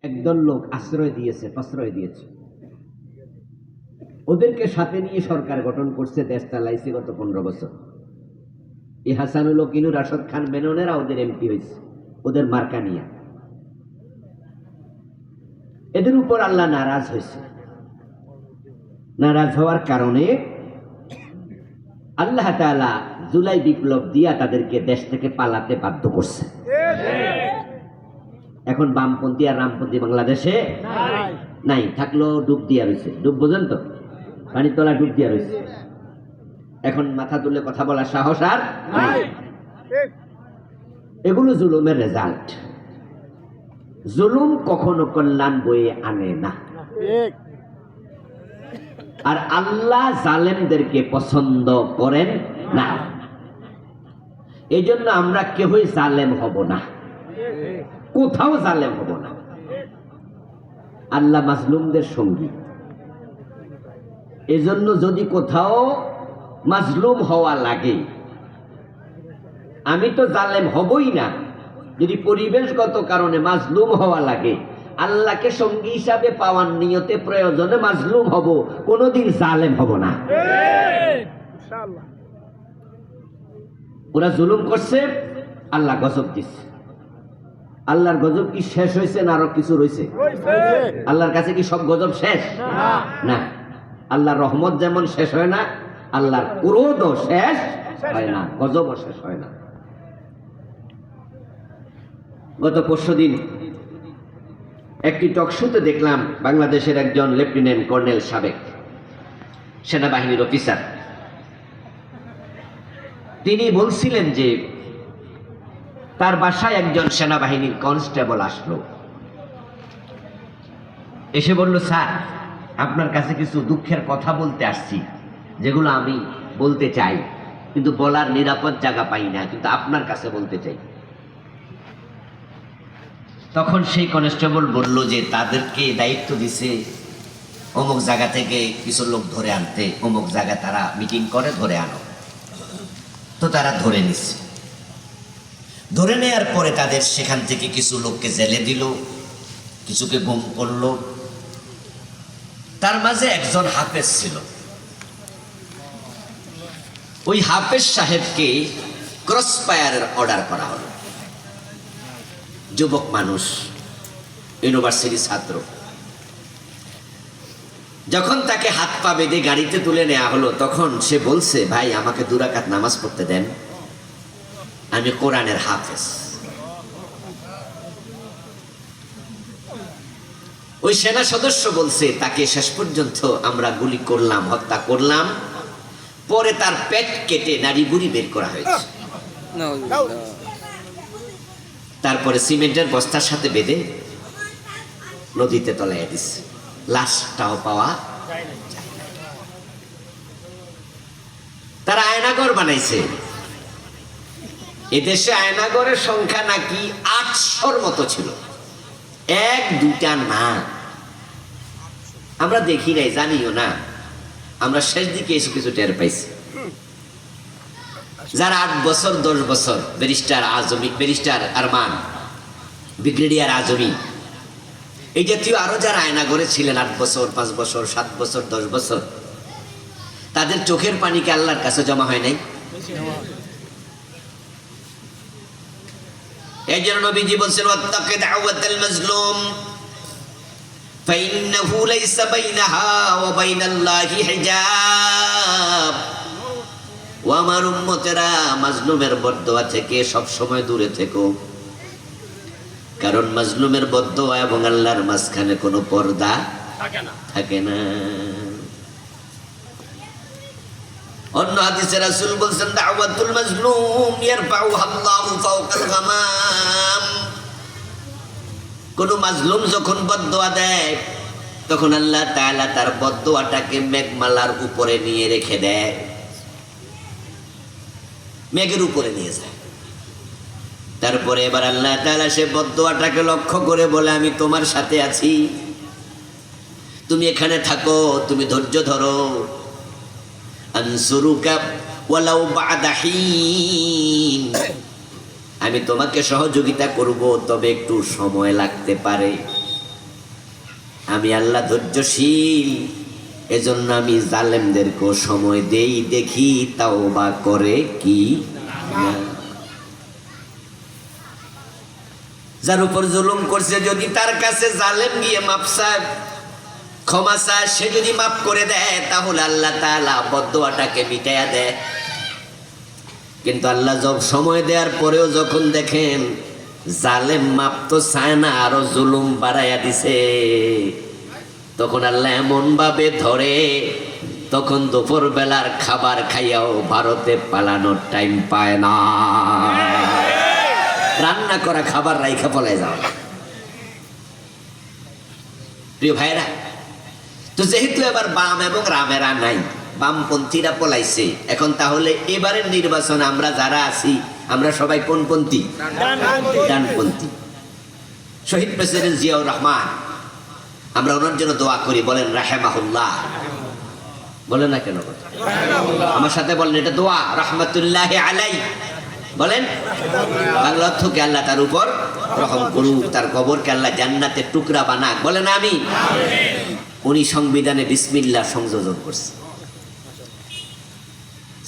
একদল লোক আশ্রয় দিয়েছে, প্রশ্রয় দিয়েছে। ওদেরকে সাথে নিয়ে সরকার গঠন করছে, দেশ চালাইছে গত 15 বছর। এই হাসানুল হক, রাশদ খান মেননেরা ওদের এমপি হয়েছে, ওদের মার্কা নিয়ে। এদের উপর আল্লাহ নারাজ হয়েছে। নারাজ হওয়ার কারণে আল্লাহ তাআলা জুলাই বিপ্লব দিয়া তাদেরকে দেশ থেকে পালাতে বাধ্য করছে। এখন বামপন্থী আর রামপন্থী বাংলাদেশে নাই, থাকলো ডুব দিয়া রয়েছে। ডুব বোঝেন তো, পানির তলা ডুব দিয়া রয়েছে। এখন মাথা তুলে কথা বলার সাহস আর নাই। এগুলো জুলুমের রেজাল্ট। জুলুম কখনো কল্যাণ বয়ে আনে না, আর আল্লাহ জালেমদেরকে পছন্দ করেন না। এই জন্য আমরা কেউই জালেম হব না, কোথাও জালেম হব না। আল্লাহ মাজলুমদের সঙ্গী। এজন্য যদি কোথাও মাজলুম হওয়া লাগে, আমি তো জালেম হবই না। যদি পরিবেশগত কারণে মাজলুম হওয়া লাগে, আল্লাহকে সঙ্গী হিসাবে পাওয়ার নিয়তে প্রয়োজনে মাজলুম হব, কোনোদিন জালেম হব না। ওরা জুলুম করছে, আল্লাহ গজব দিচ্ছে। আল্লাহর গজব কি শেষ হয়েছে না আরো কিছু রয়েছে? আল্লাহর কাছে কি সব গজব শেষ? না। আল্লাহর রহমত যেমন শেষ হয় না, আল্লাহর ক্রোধও শেষ হয় না, গজবও শেষ হয় না। গত পরশুদিন একটি টকশোতে দেখলাম বাংলাদেশের একজন লেফটেন্যান্ট কর্নেল, সাবেক সেনাবাহিনীর অফিসার, তিনি বলছিলেন যে তার বাসায় একজন সেনাবাহিনীর কনস্টেবল আসলো, এসে বলল, স্যার আপনার কাছে কিছু দুঃখের কথা বলতে আসছি, যেগুলো আমি বলতে চাই কিন্তু বলার নিরাপদ জায়গা পাই না, কিন্তু আপনার কাছে বলতে চাই। তখন সেই কনস্টেবল বলল যে তাদেরকে দায়িত্ব দিছে অমুক জায়গা থেকে কিছু লোক ধরে আনতে, অমুক জায়গায় তারা মিটিং করে, ধরে আনো। তো তারা ধরে নিচ্ছে। ধরে নেওয়ার পরে তাদের সেখান থেকে কিছু লোককে জেলে দিল, কিছুকে গুম করলো। তার মাঝে একজন হাফেজ ছিল। ওই হাফেজ সাহেবকে ক্রস ফায়ারের অর্ডার করা হলো। যুবক মানুষ, ইউনিভার্সিটির ছাত্র। যখন তাকে হাত পা বেঁধে গাড়িতে তুলে নেওয়া হলো, তখন সে বলছে, ভাই আমাকে 2 রাকাত নামাজ পড়তে দেন, আমি কোরআনের হাফেজ। ওই সেনা সদস্য বলছে, তাকে শেষ পর্যন্ত আমরা গুলি করলাম, হত্যা করলাম, পরে তার পেট কেটে নাড়ি বুড়ি বের করা হয়েছে। তারপরে সিমেন্টের বস্তার সাথে বেঁধে নদীতে তলাইয়া দিচ্ছে, লাশটাও পাওয়া যায় না। তারা আয়নাঘর বানাইছে। এদেশে আয়নাঘরের সংখ্যা নাকি 800-র মতো ছিল, 1-2টা না। আমরা দেখি নাই, জানিও না। আমরা শেষ দিকে এসে কিছু টের পাইছি। যারা 8 বছর 10 বছর, barrister Azmi, barrister Arman, brigadier Azmi, এই জাতীয় আরো যারা আয়নাঘরে ছিলেন 8 বছর 5 বছর 7 বছর 10 বছর, তাদের চোখের পানি কি আল্লাহর কাছে জমা হয় নাই? এই জন্য নবীজি বলছেন, ওয়াত্তাকি দাওয়াতাল মাজলুম ফাইন্নাহু লাইসা বাইনাহা ওয়া বাইনাল্লাহি হিজাব। ও আমার উম্মতেরা, মাজলুমের বদদোয়া থেকে সব সময় দূরে থেকো, কারণ মাজলুমের বদদোয়া এবং আল্লাহর মাঝখানে কোনো পর্দা থাকে না। অন্য হাদিসে রাসূল বলেন, দাওয়াতুল মাজলুম ইয়ারফাউহা আল্লাহু ফাওকাল গামাম। কোন মাজলুম যখন বদদোয়া দেয়, তখন আল্লাহ তাআলা তার বদদোয়াটাকে মেঘমালার উপরে নিয়ে রেখে দেয়, মেঘের উপরে নিয়ে যায়। তারপরে এবার আল্লাহ তাআলা সে বদদোয়াটাকে লক্ষ্য করে বলে, আমি তোমার সাথে আছি, তুমি এখানে থাকো, তুমি ধৈর্য ধরো। আনসুরুকা ওয়ালাউ বা'দা হিন, আমি তোমাকে সহযোগিতা করব, তবে একটু সময় লাগতে পারে। আমি আল্লাহ ধৈর্যশীল, এজন্য আমি জালেমদেরকেও সময় দেই, দেখি তাওবা করে কি না। যার উপর জুলুম করছে যদি তার কাছে জালেম গিয়ে মাপ চায়, ক্ষমা চায়, সে যদি মাফ করে দেয় তাহলে আল্লাহ তাআলা বদদোয়াটাকে মিটাইয়া দেয়। কিন্তু আল্লাহ সব সময় দেওয়ার পরেও যখন দেখেন জালেম মাপ তো চায় না, আরো জুলুম বাড়াইয়া দিছে, তখন আল্লাহ এমন ভাবে ধরে, তখন দুপুর বেলার খাবার খাইয়াও ভারতে পালানোর টাইম পায় না। রান্না করা খাবার রাইখা পলায় যাওয়া। প্রিয় ভাইরা, তো যেহেতু এবার বাম এবং রামেরা নাই, বামপন্থীরা পলাইছে, এখন তাহলে এবারের নির্বাচনে আমরা যারা আছি আমরা সবাই কোন পন্থী? ডানপন্থী। শহীদ প্রেসিডেন্ট জিয়াউর রহমান, আমরা ওনার জন্য দোয়া করি, বলেন রাহেমাহুল্লাহ। বলেন না কেন? আমার সাথে বলেন, এটা দোয়া, রাহমাতুল্লাহি আলাই। বলেন বাংলা অর্থ কি? আল্লাহ তার উপর রহম করুক, তার কবরকে আল্লাহ জান্নাতের টুকরা বানাক। বলেন আমিন। উনি সংবিধানে বিসমিল্লাহ সংযোজন করছে।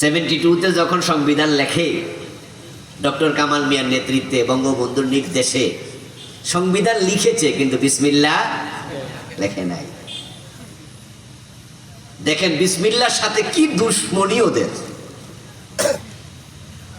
72-তে যখন সংবিধান লেখে, ডক্টর কামাল মিয়ার নেতৃত্বে বঙ্গবন্ধুর নির্দেশে সংবিধান লিখেছে, কিন্তু বিসমিল্লাহ লেখে নাই। দেখেন বিসমিল্লাহর সাথে কি দুশ্মনী ওদের।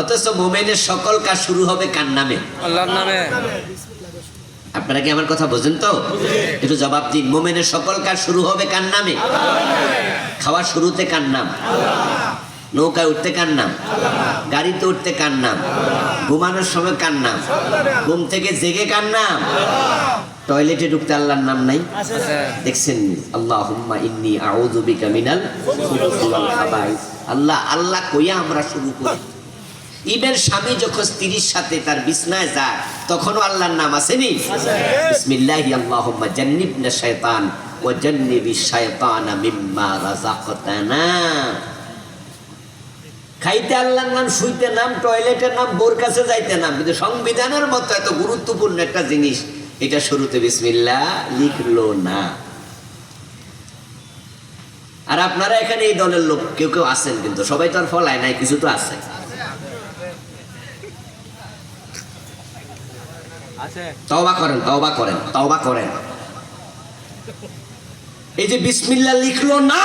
অথচ মোমেনের সকল কাজ শুরু হবে কার নামে? আল্লাহর নামে। আপনারা কি আমার কথা বোঝেন তো? একটু জবাব দিন। মোমেনের সকল কাজ শুরু হবে কার নামে? খাওয়ার শুরুতে কার নাম? নৌকায় উঠতে কার নাম? গাড়িতে উঠতে কার নাম? ঘুমানোর সময় কার নাম? ঘুম থেকে জেগে কার নাম? টয়লেটে ঢুকতে আল্লাহর নাম নাই? দেখছেন, আল্লাহুম্মা ইন্নী আউযু বিকা মিনাল খুবুসি ওয়াল খাবাইস। আল্লাহ আল্লাহ কইয়া আমরা শুরু করি। ইবেন স্বামী যখন স্ত্রীর সাথে তার বিছনায় যায় তখনও আল্লাহর নাম আসেনি? বিসমিল্লাহি আল্লাহুম্মা জান্নিবনা শাইতান ওয়া জান্নিবিশ শাইতানা মিম্মা রাযাকতানা। খাইতে আল্লাহর নাম, শুইতে নাম, টয়লেটের নাম, বোর কাছে যাইতে নাম, কিন্তু সংবিধানের মতো এত গুরুত্বপূর্ণ একটা জিনিস এটা শুরুতে বিসমিল্লাহ লিখলো না। আর আপনারা এখানে এই দলের লোক কেউ কেউ আছেন, কিন্তু সবাই তো আর ফলায় নাই, কিছু তো আছে। তওবা করেন, তওবা করেন, তওবা করেন। এই যে বিসমিল্লাহ লিখলো না,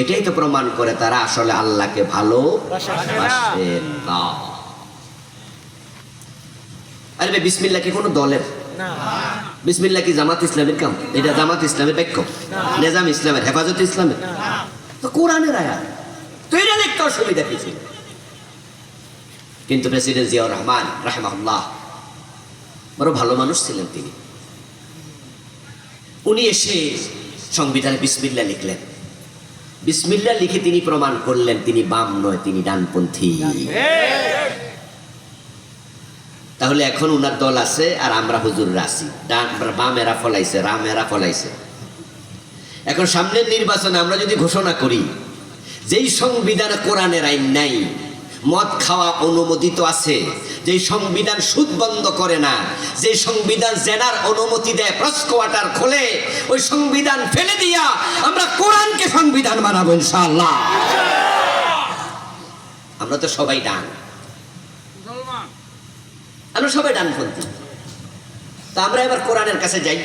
এটাই তো প্রমাণ করে তারা আসলে আল্লাহকে ভালোবাসে না। আরে বিসমিল্লাহ কি কোনো দলের? বিসমিল্লাহ কি জামাত ইসলামের কাম? এটা জামাত ইসলামের বাক্য? নিজাম ইসলামের, হেফাজত ইসলামের? তো কোরআনের আয়াত, তো এটা লিখতে অসুবিধা কিছু। কিন্তু প্রেসিডেন্ট জিয়াউর রহমান রাহিমাহুল্লাহ বড় ভালো মানুষ ছিলেন তিনি। উনি এসে সংবিধানে বিসমিল্লাহ লিখলেন। বিসমিল্লাহ লিখে তিনি প্রমাণ করলেন তিনি বাম নয়, তিনি ডানপন্থী। তাহলে এখন উনার দল আছে আর আমরা হুজুররা আছি, বামেরা ফলাইছে, রামেরা ফলাইছে। এখন সামনের নির্বাচনে আমরা যদি ঘোষণা করি যেই সংবিধানে কোরআনের আইন নাই, মদ খাওয়া অনুমোদিত আছে, যে সংবিধান সুদ বন্ধ করে না, যে সংবিধান জেনার অনুমতি দেয়, প্রস্ক ওয়াটার খোলে, ওই সংবিধান ফেলে দিয়া আমরা কোরআনকে সংবিধান বানাবো ইনশাআল্লাহ। আমরা তো সবাই ডান, আমরা সবাই ডানপন্থী। তা আমরা এবার কোরআনের কাছে যাই।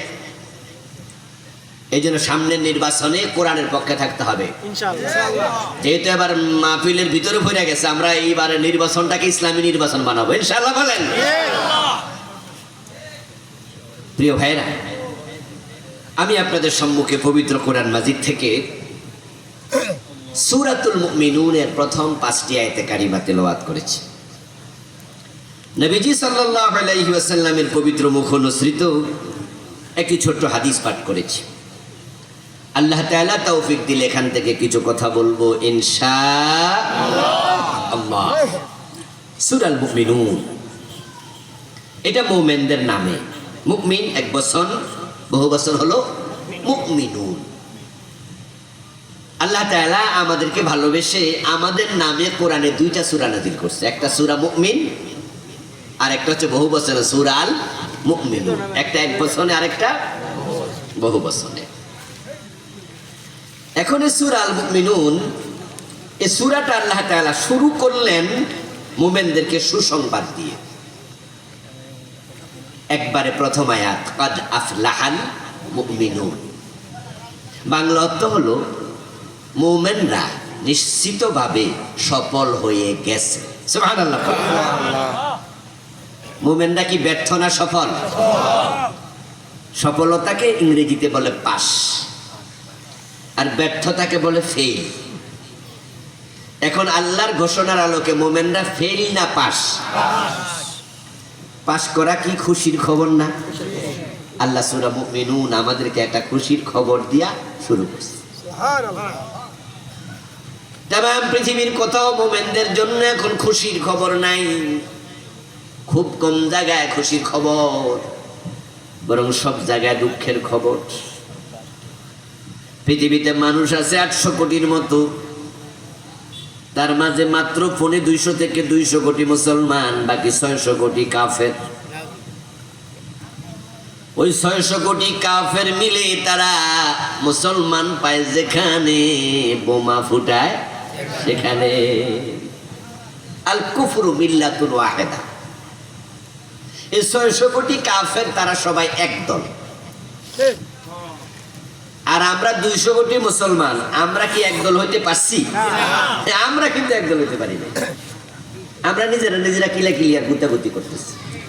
এই জন্য সামনের নির্বাচনে কোরআনের পক্ষে থাকতে হবে ইনশাআল্লাহ। যেহেতু এবার মাহফিলের ভিতরে ভরে গেছে, আমরা এইবারে নির্বাচনটাকে ইসলামী নির্বাচন বানাবো ইনশাআল্লাহ। বলেন প্রিয় ভাইরা, আমি আপনাদের সম্মুখে পবিত্র কোরআন মাজিদ থেকে সূরাতুল মুমিনুনের প্রথম 5টি আয়াতে কারিমা তেলাওয়াত করেছি। নবীজি সাল্লাল্লাহু আলাইহি ওয়াসাল্লামের পবিত্র মুখ অনুসৃত একটি ছোট্ট হাদিস পাঠ করেছি। আল্লাহ তাআলা তৌফিক দিলে এখান থেকে কিছু কথা বলবো ইনশাআল্লাহ। সূরাল মুমিনুন, এটা মুমিনদের নামে। মুমিন এক বচন, বহু বচন হলো মুমিনুন। আল্লাহ তাআলা আমাদেরকে ভালোবেসে আমাদের নামে কোরআনে 2টা সূরা নাযিল করছে। একটা সূরা মুমিন আর একটা হচ্ছে বহু বচনে সূরা আল মুমিনুন। একটা এক বচনে, আরেকটা বহু বছরে। এখন এই সূরা আল মুমিনুন, এই সূরাটা আল্লাহ তাআলা শুরু করলেন মুমিনদেরকে সুসংবাদ দিয়ে। একবারে প্রথম আয়াত কাদ আফলাহাল মুমিনুন, বাংলা অর্থ হলো মুমিনরা নিশ্চিতভাবে সফল হয়ে গেছে। সুবহানাল্লাহ। মুমিনরা কি ব্যর্থ না সফল? সফলতাকে ইংরেজিতে বলে পাস, আর ব্যর্থতাকে বলে ফেল। এখন আল্লাহর ঘোষণার আলোকে মুমিনরা ফেল না পাস? পাস করা কি খুশির খবর না? আল্লাহ সূরা মুমিনুন আমাদেরকে একটা খুশির খবর দিয়া শুরু করছে। তামাম পৃথিবীর কোথাও মুমিনদের জন্য এখন খুশির খবর নাই। খুব কম জায়গায় খুশির খবর, বরং সব জায়গায় দুঃখের খবর। পৃথিবীতে মানুষ আছে 800 কোটির মতো, তার মাঝে মাত্র ফোনে 200 থেকে 200 কোটি মুসলমান, বাকি 600 কোটি কাফের। ওই 600 কোটি কাফের মিলে তারা মুসলমান পায় যেখানে, বোমা ফুটায় সেখানে। আল কুফরু মিল্লাতুন ওয়াহিদা। এই 600 কোটি কাফের তারা সবাই একদল, আর আমরা 200 কোটি মুসলমান, আমরা কি একদল হইতে পারছি? আমরা কিন্তু একদল হইতে পারি না। আমরা নিজেরা কিলাকিলি আর গুতাগুতি করতেছি।